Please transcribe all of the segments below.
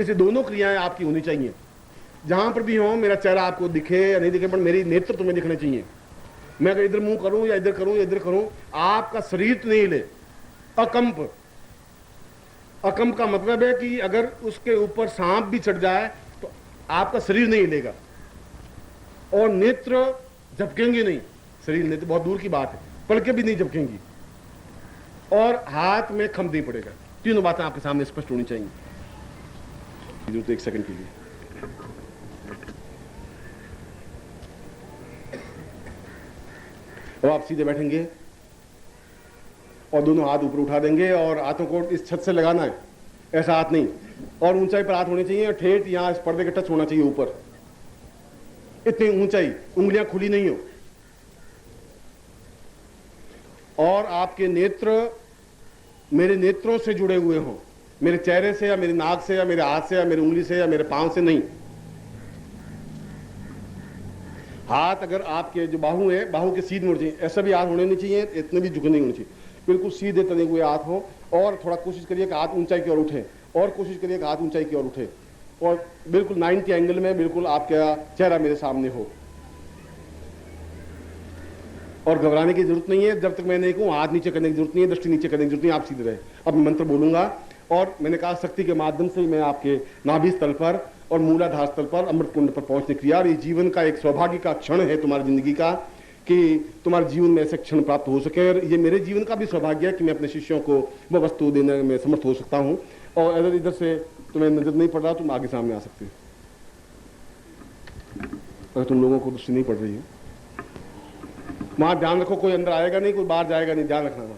इसे दोनों क्रियाएं आपकी होनी चाहिए। जहां पर भी हो, मेरा चेहरा आपको दिखे या नहीं दिखे, पर मेरी नेत्र तुम्हें दिखने चाहिए। मैं अगर इधर मुंह करूं या इधर करूं या इधर करूं, आपका शरीर तो नहीं हिले। अकंप, अकंप का मतलब है कि अगर उसके ऊपर सांप भी चढ़ जाए तो आपका शरीर नहीं हिलेगा। और नेत्र झपकेंगे नहीं, शरीर नेत्र बहुत दूर की बात है, पलकें भी नहीं झपकेंगी। और हाथ में खंभ नहीं पड़ेगा। तीनों बातें आपके सामने स्पष्ट होनी चाहिए। जरूरत एक सेकंड के लिए। अब आप सीधे बैठेंगे और दोनों हाथ ऊपर उठा देंगे और हाथों को इस छत से लगाना है, ऐसा हाथ नहीं। और ऊंचाई पर हाथ होने चाहिए और ठेठ यहां इस पर्दे के टच होना चाहिए ऊपर, इतनी ऊंचाई, उंगलियां खुली नहीं हो। और आपके नेत्र मेरे नेत्रों से जुड़े हुए हों, मेरे चेहरे से या मेरी नाक से या मेरे हाथ से या मेरी उंगली से या मेरे पांव से नहीं। हाथ अगर आपके जो बाहु है, बाहु के सीध मुड़ चाहिए, ऐसा भी हाथ होने नहीं चाहिए, इतने भी झुके नहीं होने चाहिए, बिल्कुल सीधे तने हुए हाथ हो। और थोड़ा कोशिश करिए कि हाथ ऊंचाई की ओर उठे, और कोशिश करिए कि हाथ ऊंचाई की ओर उठे, और बिल्कुल 90 एंगल में बिल्कुल आपका चेहरा मेरे सामने हो। और घबराने की जरूरत नहीं है, जब तक मैं नहीं कहूं हाथ नीचे करने की जरूरत नहीं है, दृष्टि नीचे करने की जरूरत नहीं है, आप सीधे रहे। अब मैं मंत्र बोलूंगा और मैंने कहा शक्ति के माध्यम से मैं आपके नाभि स्थल पर और मूलाधार स्थल पर अमृत कुंड पर पहुंचने की। यार ये जीवन का एक सौभाग्य का क्षण है तुम्हारी जिंदगी का, कि तुम्हारे जीवन में ऐसे क्षण प्राप्त हो सके। और ये मेरे जीवन का भी सौभाग्य है कि मैं अपने शिष्यों को वह वस्तु देने में समर्थ हो सकता हूँ। और अगर इधर से तुम्हें नजर नहीं पड़ रहा, तुम आगे सामने आ सकते हो। अगर तुम लोगों को दृष्टि नहीं पड़ रही है, वहां ध्यान रखो, कोई अंदर आएगा नहीं, कोई बाहर जाएगा नहीं, ध्यान रखना, वहां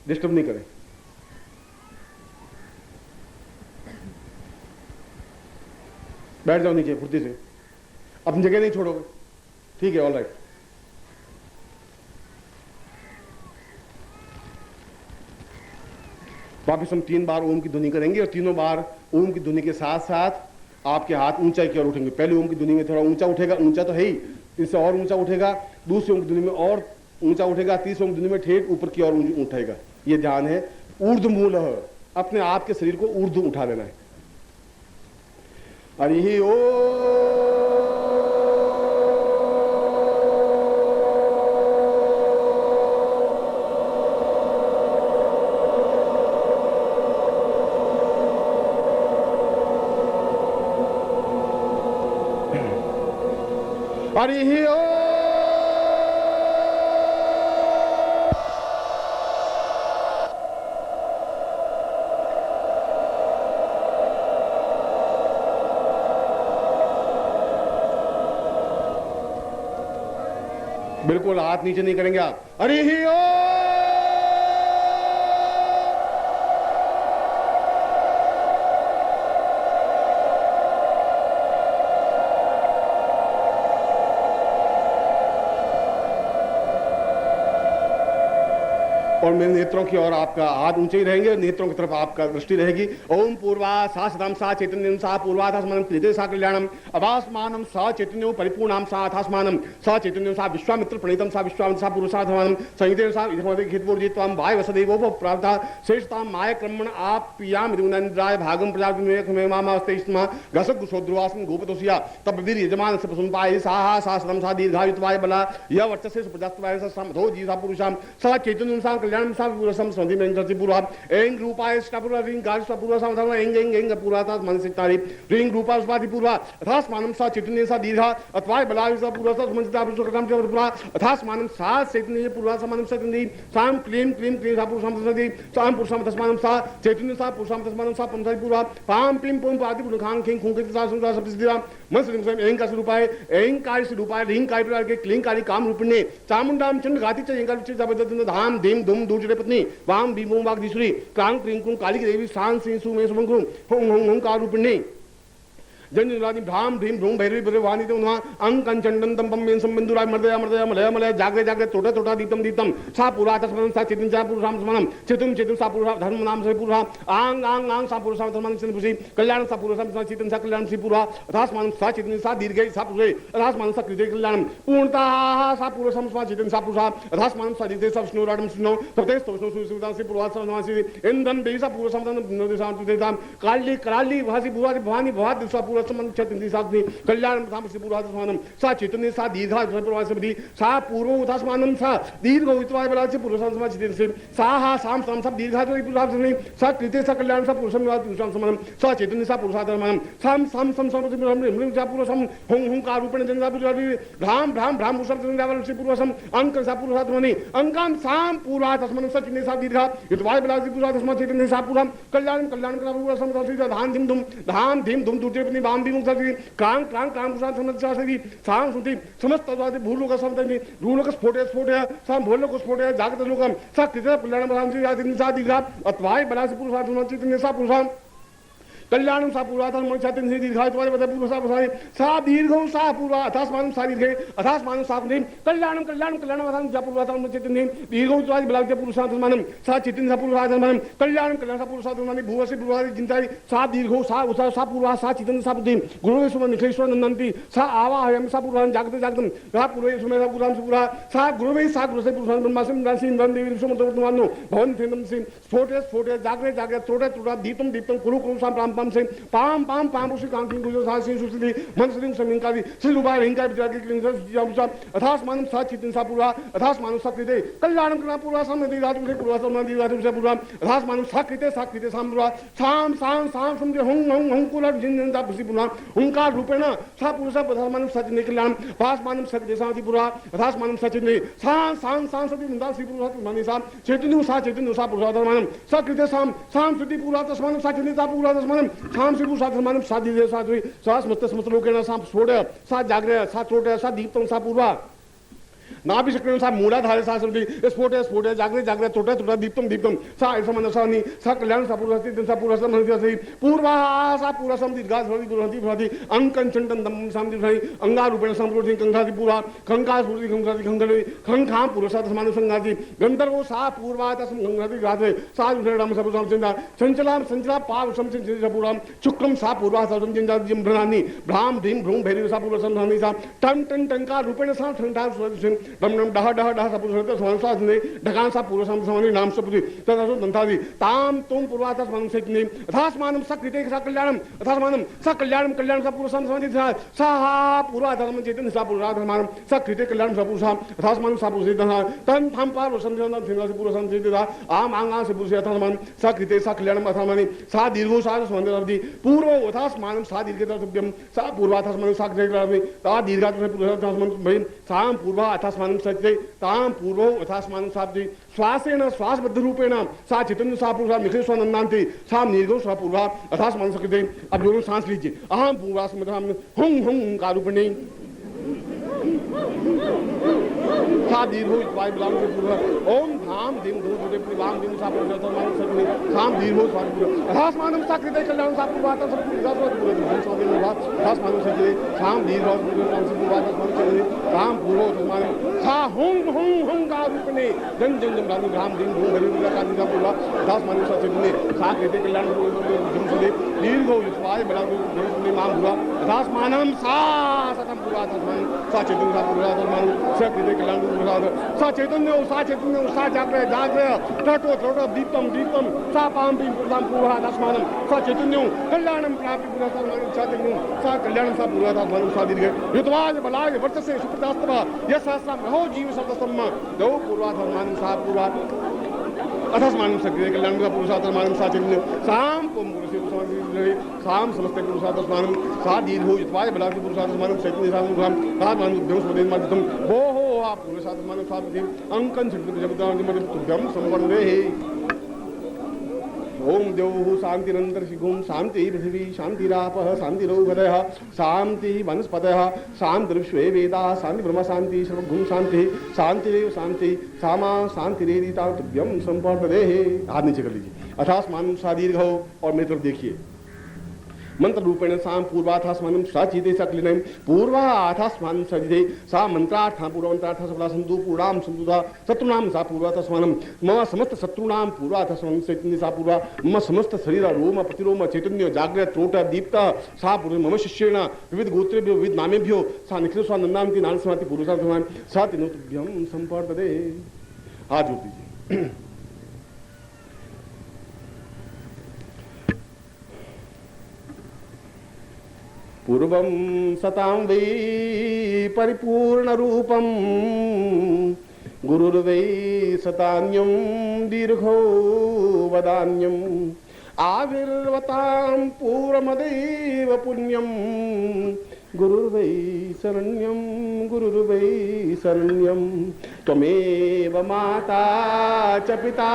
डिस्टर्ब नहीं करें। बैठ जाओ नीचे फुर्ती से, अपनी जगह नहीं छोड़ोगे, ठीक है, ऑल राइट। वापिस हम 3 बार ओम की ध्वनि करेंगे और तीनों बार ओम की ध्वनि के साथ साथ आपके हाथ ऊंचाई की ओर उठेंगे। पहले ओम की ध्वनि में थोड़ा ऊंचा उठेगा, ऊंचा तो है ही, इससे और ऊंचा उठेगा, दूसरी ओम की ध्वनि में और ऊंचा उठेगा, तीसरी ओम की ध्वनि में ठेठ ऊपर की ओर उठेगा। ये ध्यान है ऊर्ध्वमूल, अपने आप के शरीर को ऊर्ध्व उठा लेना है। हरि ओम। हरि ओम। बिल्कुल हाथ नीचे नहीं करेंगे आप। हरि ओम। और मेरे नेत्रों की ओर आपका हाथ ऊंचे ही रहेंगे, नेत्रों की तरफ आपका दृष्टि रहेगी। ओम पूर्वा सा सदाम सा चैतन्यम सा पूर्वाधास्मानं क्रियते सा कल्याणम अभास्मानं सा चैतन्यो परिपूर्णाम सा अथास्मानं सा चैतन्यम सा विश्वामित्र प्रणीतम सा विश्वामित्र सा पुरुषाधमानं संहितेन सा इदमदे हितपूर्जित्वाम वाय वसदेवो प्राप्ता श्रेष्ठताम माय क्रमण आप पियाम रिवनंद्राय भागम प्रजापतिमेव मामास्ते स्मा घसक गुसोद्रवासन गोपतोसिया तब वीर यजमान से प्रसुंपाय सा सा सदम सा दीर्घायुत्वाय बला य वर्चसे प्रजास्तवाय सा समधो जी सा पुरुषाम सा चैतन्यम सा कल्याणम सा पुरुषम संधि में इंद्रति पूर्वा एंग रूपाय स्टापुरा रिंग गार सा पूर्वा समधम एंग एंग एंग पूर्वाता मनसितारि रिंग रूपा उस्पाति पूर्वा अथास्मानं सा चैतन्य सा दीर्घा अत्वाय बलाय सा पूर्वा सा समंजिता पुरुषकटम च पूर्वा अथास्मानं सा चैतन्य पूर्वा समानं सतन्ति साम क्लीम क्लीम क्लीम सा पुरुषम सतन्ति साम पुरुषम तस्मानं सा चैतन्य सा पुरुषम तस्मानं सा पंचाय पूर्वा पाम पिम पुम पाति पुरुखां खिं खुंकित सा सुंदर सप्तसिद्धिरा मन स्वयं एंग का स्वरूपाय एंग काय स्वरूपाय रिंग काय प्रकार के क्लीं कारी काम रूपिणे चामुंडाम चंड घाति च एंग विचित जबरदस्त धाम धीम धूम दूजरे पत्नी वाम भीम वाग दिसुरी क्रांग क्रीं कुं काली की देवी शान सिंह सु में सुमंगुं हों हों हों कार रूपिणे जन जनरादि भ्राम भ्रीम भ्रूम भैरवी भैरवानी वहाँ अंकन चंडन तम पम संबंधुराय मर्दया मर्दया मलय मलय जागरे जागरे तोटा तोटा दीतम दीतम सा पुरा तस्मन सा चितिन सा पुरुषाम स्मरणम चितुम चितुम सा पुरुषा धर्म नाम से पुरुषा आंग आंग आंग सा पुरुषाम धर्म से पुरुषी कल्याण सा पुरुषाम सा चितिन सा कल्याण से पुरा अथास्मान सा चितिन सा दीर्घ सा पुरुषे अथास्मान सा कृते कल्याणम पूर्णतः सा पुरुषाम सा चितिन सा पुरुषा अथास्मान सा दीर्घ सा विष्णु राडम स्नो तते स्तोष्णु सुविधा से पुरुषा समासी इंदन बेसा पुरुषाम तन देशाम तुदेताम काली कराली भासी बुवादी भवानी भवाद दिशा पुरुषाम चितिन सा कल्याण धाम से पुरुषा समानम सा चितिन सा दीर्घा पुरुषाम सा पूर्व उथास्मानम सा दीर्घ उतवाय बला से पुरुषाम सा चितिन से सा हा साम साम सब दीर्घा पुरुषाम से सा कृते सा कल्याण सा पुरुषम पुरुषाम समानम सा चितिन सा पुरुषाधर्मम साम साम सम सम सा पुरुषम हुं हुं का रूपेण जनता भ्राम भ्राम भ्राम पुरुषम से पुरुषम अंक सा पुरुषात्मनि अंकाम साम पूर्वा तस्मन सा चितिन सा दीर्घा उतवाय बला से पुरुषा तस्मा चितिन सा पुरुषम कल्याण कल्याण का पुरुषम सा धाम धीम धूम दूटे अपनी वाम भी मुक्त क्रांग क्रांग क्रांग पुरुषाम समझ साम सुति समस्त भूलोक समझ भूलोक स्फोट है साम भूलोक स्फोट है जागृत लोकम सा कृते कल्याण बलाम से यादिन सा दीर्घा अत्वाय बला से पुरुषात्मन चितिन सा पुरुषाम कल्याणम सा पूर्वातन मन छातिन से दीर्घाय तुम्हारे बता पूर्व सा प्रसारी सा दीर्घो सा पूर्वा अथास्मानं सा दीर्घे अथास्मानं सा पुण्यम कल्याणम कल्याणम कल्याणम अथान जा पूर्वातन मन छातिन दीर्घो तुम्हारे बलाग जा पुरुषात्मनम सा चितिन सा पुरुषात्मनम कल्याणम कल्याण सा पुरुषात्मनम भूवसी पूर्वादि चिंताय सा दीर्घो सा उसा सा पूर्वा सा चितिन सा पुण्यम गुरुवे सुमन निखेश्वर नंदंती सा आवाहयम सा पूर्वान जागते जागतम सा पूर्वे सुमे सा पूर्वाम सुपुरा सा गुरुवे सा गुरुसे पुरुषान ब्रह्मासिम राशि इंद्रन देवी सुमतवर्तमानो भवन थेनम सिम स्फोटे जागरे जागरे तोटे तोटा दीपम दीपम कुरु कुरु साम प्राम पाम से पाम पाम पाम उसी कांति गुजो सासी सुसली मन सदिं समिंकादि सिलुबा हिंका विद्यार्थी क्लिंग जाबुसा अथास्मानं सा चितिन सा पूर्वा अथास्मानं सा कृते कल्याणं कला पूर्वा समति धातु से पूर्वा समति धातु से पूर्वा अथास्मानं सा कृते साम पूर्वा साम साम साम समझे हुं हुं हुं कुल जिन दा पुसी पूर्वा हुंकार रूपेण सा पुरुषा अथास्मानं सा चितिन कल्याणं पास्मानं सा कृते सामति पूर्वा अथास्मानं सा चितिन साम साम साम सति नंदा सी पूर्वा मानि सा चितिनु सा पूर्वा अथास्मानं सा कृते साम साम सति पूर्वा तस्मानं सा चितिन सा पूर्वा तस्मानं साम साधर्मानं साधि साधु सा समस्त लोकेन सा स्फोट सा जागृय सा त्रोट सा दीप्तं सा पूर्वा नाभि शक्रेण सा मूलाधारे सा समति स्फोट जागृय जागृय तोटा तोटा दीप्तं दीप्तं सा ऐसमनसानि सा कल्याण सा पूर्वस्ति सा पूर्वसम हरिसि पूर्वा सा पूर्वसम दीर्घा भवति गुरुहति भवति अंकं चंडन दम सामति भवति अंगा रूपेण संप्रोति कंघाति पूर्वा कंका स्फूर्ति कंघाति कंघले खंखां पुरुषा तस्मानं संगाति गंधर्वो सा पूर्वा तस्म कंघाति गाते सा विषयम सबुसाम चिंता संचला पाव समचिन पूर्वाम चुक्रम सा पूर्वा सा समचिंता जिम्भ्रानि भ्राम भीम भ्रूम भैरवी सा पूर्वसम धानि सा टन टन टंका रूपेण सा ठंडा डम डह डह डह सा पुरुष समानसाधने ढकान सा पूर्व समानि नाम सपुति तदसो दंतादि ताम तुम पूर्वातस मन से ने अथास्मानं सा कृते सा कल्याणम अथास्मानं सा कल्याणम कल्याण सा पूर्व समानि सा हा पूर्वाधर्म चेतन सा पूर्वाधर्मानं सा कृते कल्याण सा पुरुषा अथास्मानं सा पुरुष दहा तन थम पार संजना थिना से पूर्व संचित आम आंगा से पुरुष अथास्मानं सा कृते सा कल्याणम अथास्मानि सा दीर्घो सा संदर्भि पूर्व अथास्मानं सा दीर्घतर्भ्यम सा पूर्वाथास्मानं सा कृते कल्याणम ता दीर्घात पुरुष अथास्मानं भय साम पूर्वा अथास्मानं सत्य ताम पूर्वो अथास्मानं साप्ति श्वासेन श्वासबद्ध रूपेण सा चितन सा पूर्वा निखेश्वर नंदांति सा निर्गो सा पूर्वा अथास्मानं सकृते। अब दोनों सांस लीजिए अहम पूर्वा स्मृतम हुं हुं का रूपणे सा दीर्घो इत्वाय बलाम से पूर्वा ओम धाम धीम धूम धूटे वाम धीम सा पूर्वा तस्मानं सकृते साम दीर्घो सा पूर्वा अथास्मानं सा कृते कल्याण सा पूर्वा तस्मानं सा पूर्वा सामने बात अथास्मानं सकृते साम दीर्घो सा पूर्वा तस्मानं सकृते साम पूर्वो तस्मानं सा हुं हुं हुं का रूपणे जन जन जन रानी धाम धीम धूम भैरवी का सा पूर्वा अथास्मानं सा चितने सा कृते कल्याण धूम सदे दीर्घो इत्वाय बलाम से माम पूर्वा अथास्मानं सा सतम पूर्वा तस्मानं सा चितन सा पूर्वा तस्मानं सा कृते कल्याण सा चैतन्य सा जागृय जागृय तटो तटो दीपम दीपम सा पाम पी पूर्वा तस्मानं सा चैतन्य कल्याणं प्राप्ति पूर्वा तस्मानं सा चैतन्य सा कल्याणं सा पूर्वा तस्मानं सा दीर्घ युतवाज बलाय वर्तसे सुप्रदास्तव यशस्त्रम रहो जीव शब्दसम्म दो पूर्वा तस्मानं सा पूर्वा अथास्मानं सकृते कल्याणं सा पुरुषा तस्मानं सा चैतन्य साम पुरुषे साम समस्त पुरुषा तस्मानं सा दीर्घो युतवाय बलाय पुरुषा तस्मानं चैतन्य सा पूर्वा तस्मानं उद्यम स्मृतिं मध्यम भो हो आ पुरुषा तस्मानं सा अंकन छुटते जगदां तुभ्यं संवर्धे। ओम देव शांतिरंतरिक्षं शांति पृथिवी शांतिरापः शांतिरौषधयः शांति वनस्पतयः शांतिर्विश्वे वेदाः शांति ब्रह्म शांति सर्वभूम शांति शांतिरेव शांति सामा शांतिरेदि तुभ्यं संवर्धते। हाथ नीचे कर लीजिए अथास्मानं सा दीर्घ और मेरी तरफ देखिए मंत्र रूपेण साम पूर्वाथास्मानं सचिते सकलिनं पूर्वाथास्मानं सचिते सा मंत्रार्थां पूर्वमंत्रार्थां सबला संतु पूर्णाम संतुधा शत्रुनाम सा पूर्वाथास्मानं मम समस्त शत्रुनाम पूर्वाथास्मानं चैतन्य सा पूर्वा मम समस्त शरीर रोम प्रतिरोम चैतन्य जागृत त्रोट दीप्त सा पूर्व मम शिष्येण विविध गोत्रेभ्यो विविध नामेभ्यो सा निखिल स्वानंदामति नाम समाति पुरुषार्थ सा तिनोतुभ्यं संपर्पदे। हाथ जोड़ दीजिए। पूर्वं सतां वै परिपूर्णरूपं गुरुर्वै सतान्यं दीर्घो वदान्यम् आविर्वतां पूर्वमदैव पुण्यं गुरुर्वै शरण्यं गुरुर्वै शरण्यं त्वमेव माता च पिता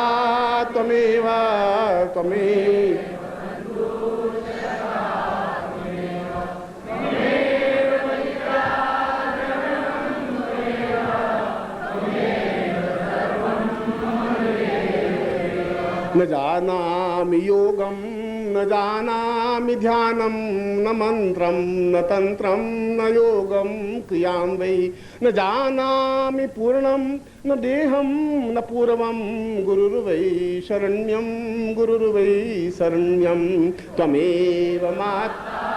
त्वमेव न जानामि योगं न जानामि ध्यानं न मंत्रं न तंत्रं न योगं क्रियां वै न जानामि पूर्णं न देहं न पूर्वं गुरुर्वै शरण्यं गुरुर्वै शरण्यं त्वमेव माता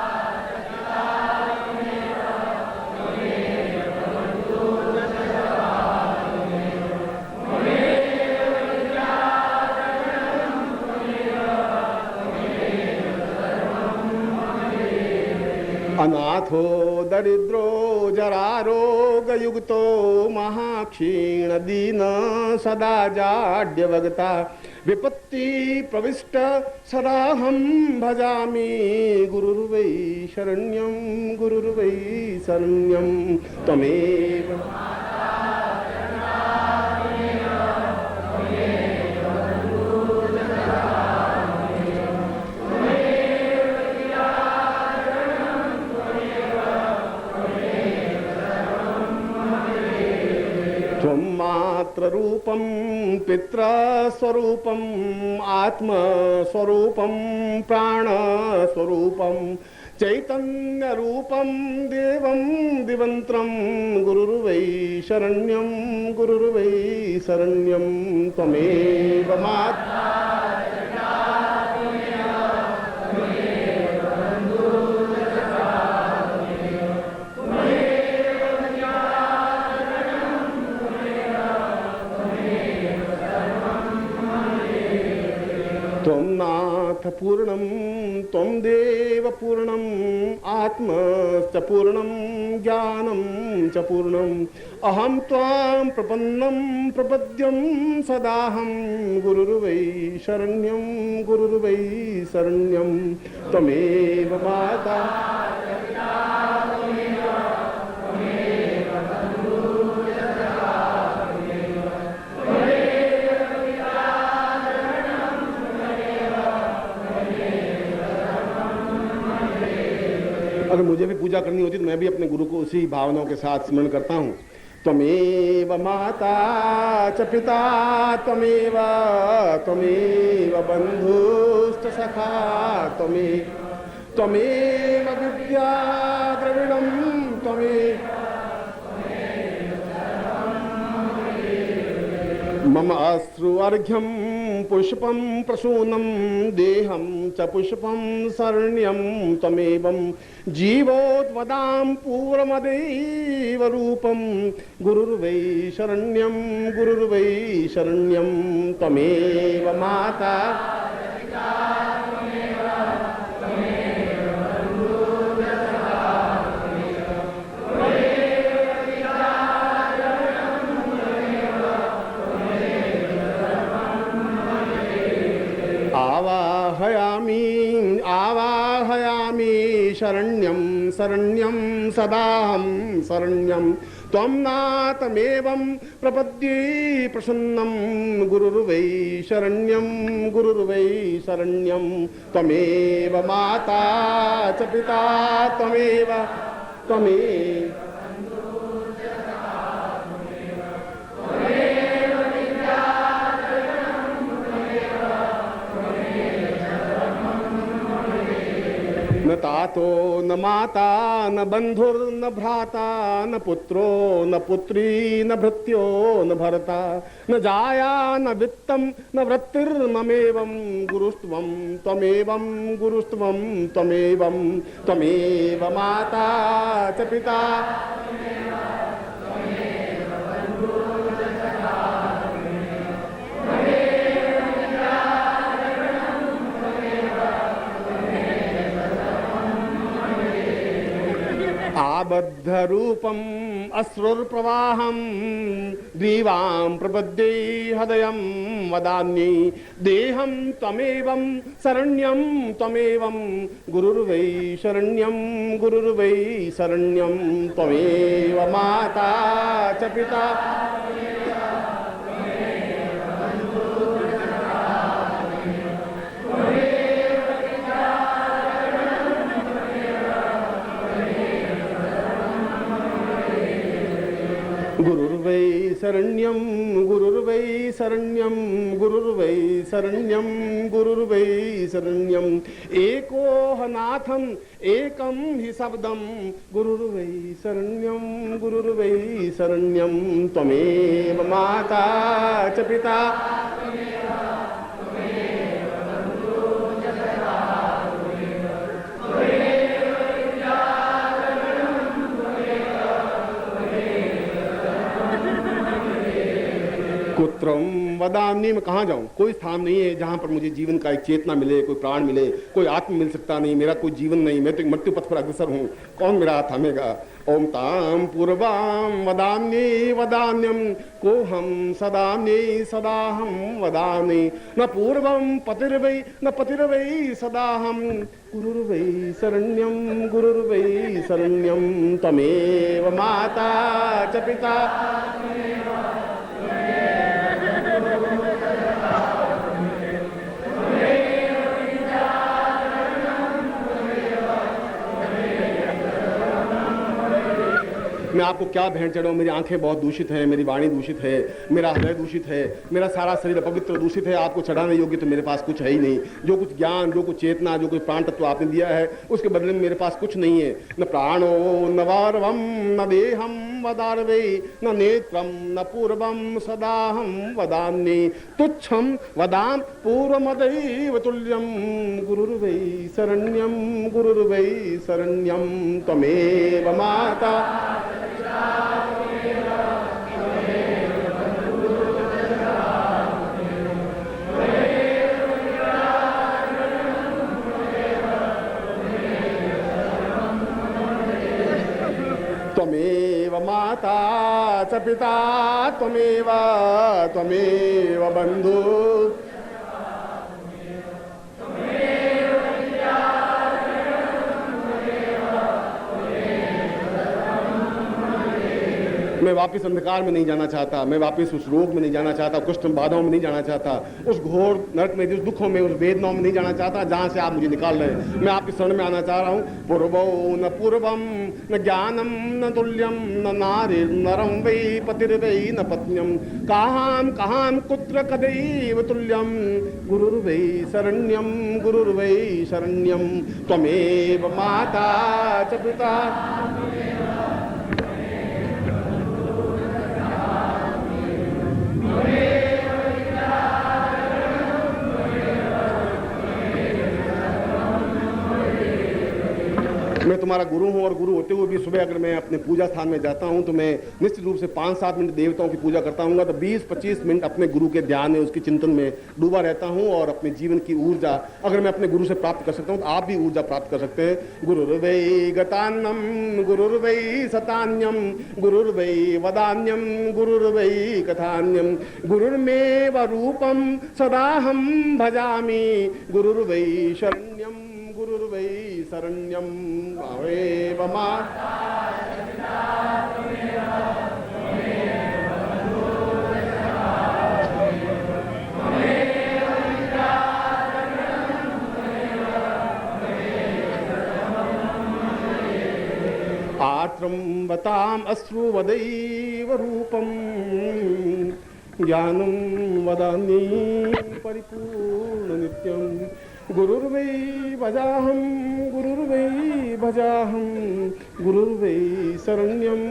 अनाथो दरिद्रो जरारोगयुक्तो महाक्षीण दीन सदा जाड्यवगता विपत्ति प्रविष्ट सदाहं भजामि गुरुर्वै शरण्यं गुरुर्वै शरण्यं त्वमेव रूपं पितृस्वरूपं आत्मस्वरूपं प्राणस्वरूपं चैतन्यरूपं देवं दिवंत्रं गुरुर्वै शरण्यं गुरुर्वै शरण्यं त्वमेव माता त्वं नाथ पूर्णं त्वं देव पूर्णं आत्मश्च पूर्णं ज्ञानं च पूर्णं अहं त्वां प्रपन्नं प्रपद्यं सदाहं गुरुर्वै शरण्यं गुरुर्वै शरण्यं त्वमेव माता अगर मुझे भी पूजा करनी होती तो मैं भी अपने गुरु को उसी भावनाओं के साथ स्मरण करता हूँ। त्वमेव माता च पिता त्वमेव बंधुश्च सखा त्वमेव विद्या द्रविणं त्वमेव मम अश्रु अर्घ्यं पुष्पं प्रसूनं देहं च पुष्पं शरण्यं त्वमेवं जीवोद्वदां पूर्वमदैव रूपं गुरुर्वै शरण्यं गुरुर्वै शरण्यं त्वमेव माता आवाहयामि शरण्यं शरण्यं सदाहं शरण्यं त्वं नाथमेवं प्रपद्ये प्रसन्नं गुरुर्वै शरण्यं गुरुर्वै शरण्यं त्वमेव माता च पिता त्वमेव न तातो न माता न बंधुर्न भ्राता न पुत्रो न पुत्री न भृत्यो न भर्ता न जाया न वित्तम न वृत्तिर्ममेवं गुरुस्त्वं त्वमेवं गुरुस्त्वं त्वमेवं त्वमेव माता च पिता आबद्ध रूपम अश्रुर्प्रवाहम ग्रीवां प्रपद्ये हृदयं वदान्ये देहं त्वमेवं शरण्यं त्वमेवं गुरुर्वै शरण्यं गुरुर्वै शरण्यं त्वमेव माता च पिता गुरुर्वै शरण्यं गुरुर्वै शरण्यं गुरुर्वै शरण्यं गुरुर्वै शरण्यं एको नाथम एकं हि शब्दं गुरुर्वै शरण्यं गुरुर्वै शरण्यं त्वमेव माता च पिता कुत्रम वदान्य में कहाँ जाऊं? कोई स्थान नहीं है जहां पर मुझे जीवन का एक चेतना मिले, कोई प्राण मिले, कोई आत्म मिल सकता नहीं, मेरा कोई जीवन नहीं, मैं तो मृत्यु पथ पर अग्रसर हूं, कौन मेरा हाथ थामेगा? ओम ताम पूर्वाम वदान्ये वदान्यम को हम सदान्ये सदाहम वदान्ये न पूर्वम पतिर्वै न पतिर्वै सदाहम गुरुर्वै शरण्यं गुरुर्वै शरण्यं त्वमेव माता च पिता मैं आपको क्या भेंट चढ़ाऊं? मेरी आंखें बहुत दूषित हैं, मेरी वाणी दूषित है, मेरा हृदय दूषित है, मेरा सारा शरीर अपवित्र दूषित है। आपको चढ़ाने योग्य तो मेरे पास कुछ है ही नहीं। जो कुछ ज्ञान, जो कुछ चेतना, जो कुछ प्राण तत्व आपने दिया है उसके बदले में मेरे पास कुछ नहीं है। न प्राणो न वार्वम न देहम वदार्वे न नेत्रम न पूर्वम सदाहम वदान्ये तुच्छम वदाम पूर्वमदैव तुल्यम गुरुर्वै शरण्यं गुरुर्वै शरण्यं त्वमेव माता त्वमेव माता च पिता त्वमेव त्वमेव बंधु मैं वापस अंधकार में नहीं जाना चाहता, मैं वापस उस रोग में नहीं जाना चाहता, कुष्ठ बाधाओं में नहीं जाना चाहता, उस घोर नरक में, उस दुखों में, उस वेदनाओं में नहीं जाना चाहता जहां से आप मुझे निकाल रहे हैं। मैं आपके शरण में आना चाह रहा हूँ। पूर्वो न पूर्वम न ज्ञानम न तुल्यम न नारी नरम वै पतिर्वै न पत्न्यम कहां कहां कुत्र कदैव तुल्यम गुरुर्वै शरण्यं गुरुर्वै शरण्यं त्वमेव माता च पिता मैं तुम्हारा गुरु हूँ और गुरु होते हुए भी सुबह अगर मैं अपने पूजा स्थान में जाता हूँ तो मैं निश्चित रूप से 5-7 मिनट देवताओं की पूजा करता हूँ, तो 20-25 मिनट अपने गुरु के ध्यान में, उसके चिंतन में डूबा रहता हूँ और अपने जीवन की ऊर्जा अगर मैं अपने गुरु से प्राप्त कर सकता हूँ तो आप भी ऊर्जा प्राप्त कर सकते हैं। गुरुर्वै गतान्नम गुरुर्वै सतान्यम गुरुर्वै वदान्यम गुरुर्वै कथान्यम गुरुर्मेव रूपम सदाहम भजामि गुरुर्वै शरण्यम गुरुर्वै शरण्यं त्वमेव माता आत्रम्बताम् अश्रुवदैव रूपं ज्ञानं वदामि परिपूर्ण नित्यं गुरुर्वै भजाहं गुरुर्वै भजाहं गुरुर्वै शरण्यं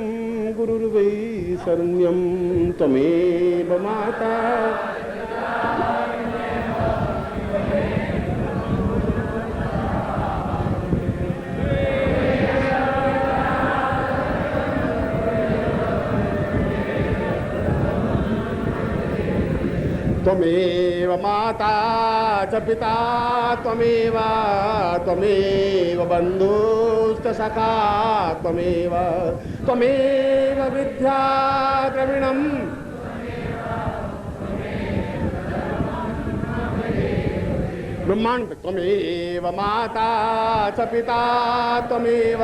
त्वमेव माता त्वमेव माता च पिता त्वमेव बन्धुश्च सखा त्वमेव विद्या द्रविणम् ब्रह्मांड त्वमेव माता च पिता त्वमेव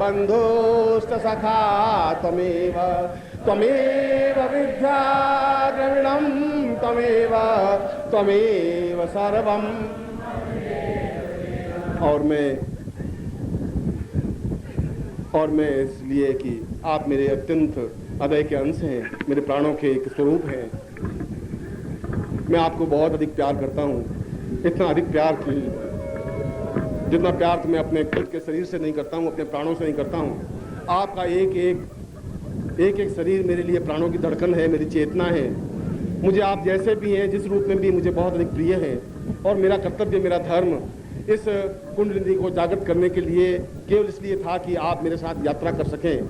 बन्धुश्च सखा त्वमेव विद्या द्रविणं त्वमेव सर्वम्। और मैं इसलिए कि आप मेरे अत्यंत हृदय के अंश हैं, मेरे प्राणों के एक स्वरूप हैं। मैं आपको बहुत अधिक प्यार करता हूँ, इतना अधिक प्यार कि जितना प्यार तो मैं अपने खुद के शरीर से नहीं करता हूँ, अपने प्राणों से नहीं करता हूँ। आपका एक एक शरीर मेरे लिए प्राणों की धड़कन है, मेरी चेतना है। मुझे आप जैसे भी हैं, जिस रूप में भी, मुझे बहुत अधिक प्रिय हैं। और मेरा कर्तव्य, मेरा धर्म इस कुंडलिनी को जागृत करने के लिए केवल इसलिए था कि आप मेरे साथ यात्रा कर सकें,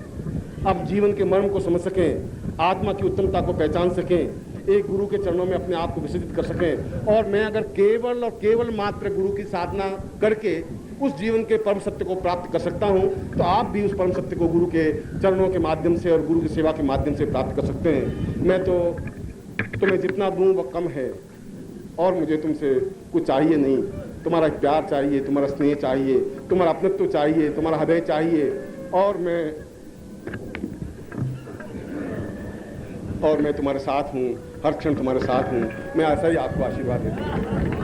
अब जीवन के मर्म को समझ सकें, आत्मा की उत्तमता को पहचान सकें, एक गुरु के चरणों में अपने आप को विसर्जित कर सकें। और मैं अगर केवल और केवल मात्र गुरु की साधना करके उस जीवन के परम सत्य को प्राप्त कर सकता हूं, तो आप भी उस परम सत्य को गुरु के चरणों के माध्यम से और गुरु की सेवा के माध्यम से प्राप्त कर सकते हैं। मैं तो तुम्हें जितना दूं वह कम है, और मुझे तुमसे कुछ चाहिए नहीं। तुम्हारा प्यार चाहिए, तुम्हारा स्नेह चाहिए, तुम्हारा अपनत्व चाहिए, तुम्हारा हृदय चाहिए। और मैं तुम्हारे साथ हूँ, हर क्षण तुम्हारे साथ हूँ। मैं ऐसा ही आपको आशीर्वाद देता हूँ।